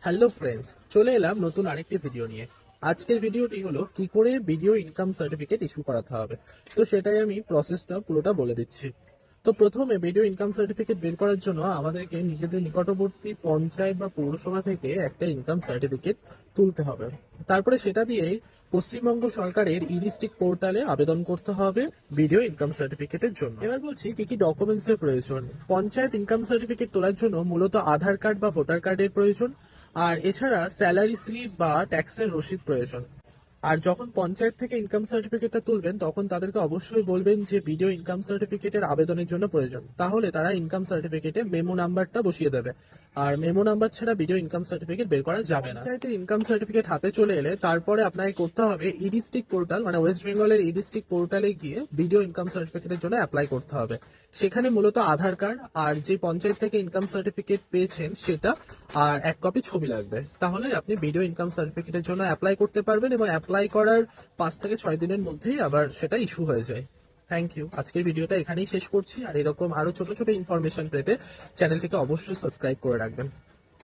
Hello friends, চলে এলাম নতুন আরেকটি ভিডিও নিয়ে। আজকের ভিডিওটি হলো কি করে ভিডিও ইনকাম সার্টিফিকেট ইস্যু করাতে হবে। তো সেটাই আমি প্রসেসটা পুরোটা বলে দিচ্ছি। তো প্রথমে ভিডিও ইনকাম সার্টিফিকেট বের করার জন্য আমাদেরকে নিজেদের নিকটবর্তী পঞ্চায়েত বা পৌরসভা থেকে একটা ইনকাম সার্টিফিকেট তুলতে হবে। তারপরে সেটা দিয়েই পশ্চিমবঙ্গ সরকারের ই ডিস্ট্রিক্ট পোর্টালে আবেদন করতে হবে ভিডিও ইনকাম সার্টিফিকেটের জন্য। এবার বলছি কি কি ডকুমেন্টস এর প্রয়োজন। পঞ্চায়েত ইনকাম সার্টিফিকেট তোলার জন্য মূলত আধার কার্ড বা ভোটার কার্ডের প্রয়োজন। আর এছাড়া স্যালারি স্লিপ বা ট্যাক্সের রসিদ প্রয়োজন। আর যখন পঞ্চায়েত থেকে ইনকাম সার্টিফিকেটটা তুলবেন তখন তাদেরকে অবশ্যই বলবেন যে ভিডিও ইনকাম সার্টিফিকেটের আবেদনের জন্য প্রয়োজন, তাহলে তারা ইনকাম সার্টিফিকেটে মেমো নাম্বারটা বসিয়ে দেবে। আর মেমো নাম্বার ছাড়া ভিডিও ইনকাম সার্টিফিকেট বের করা যাবে না। পঞ্চায়েতের ইনকাম সার্টিফিকেট হাতে চলে এলে তারপরে আপনাকে করতে হবে ই ডিস্ট্রিক্ট পোর্টাল, মানে ওয়েস্ট বেঙ্গলের ই ডিস্ট্রিক্ট পোর্টালে গিয়ে ভিডিও ইনকাম সার্টিফিকেটের জন্য অ্যাপ্লাই করতে হবে। সেখানে মূলত আধার কার্ড আর যে পঞ্চায়েত থেকে ইনকাম সার্টিফিকেট পেয়েছেন সেটা আর এক কপি ছবি লাগবে, তাহলে আপনি ভিডিও ইনকাম সার্টিফিকেটের জন্য অ্যাপ্লাই করতে পারবেন এবং অ্যাপ্লাই করার 5 থেকে 6 দিনের মধ্যেই আবার সেটা ইস্যু হয়ে যায়। Thank you. আজকের ভিডিওটা এখানেই শেষ করছি। আর এরকম আরো ছোট ছোট ইনফরমেশন পেতে চ্যানেলটিকে অবশ্যই সাবস্ক্রাইব করে রাখবেন।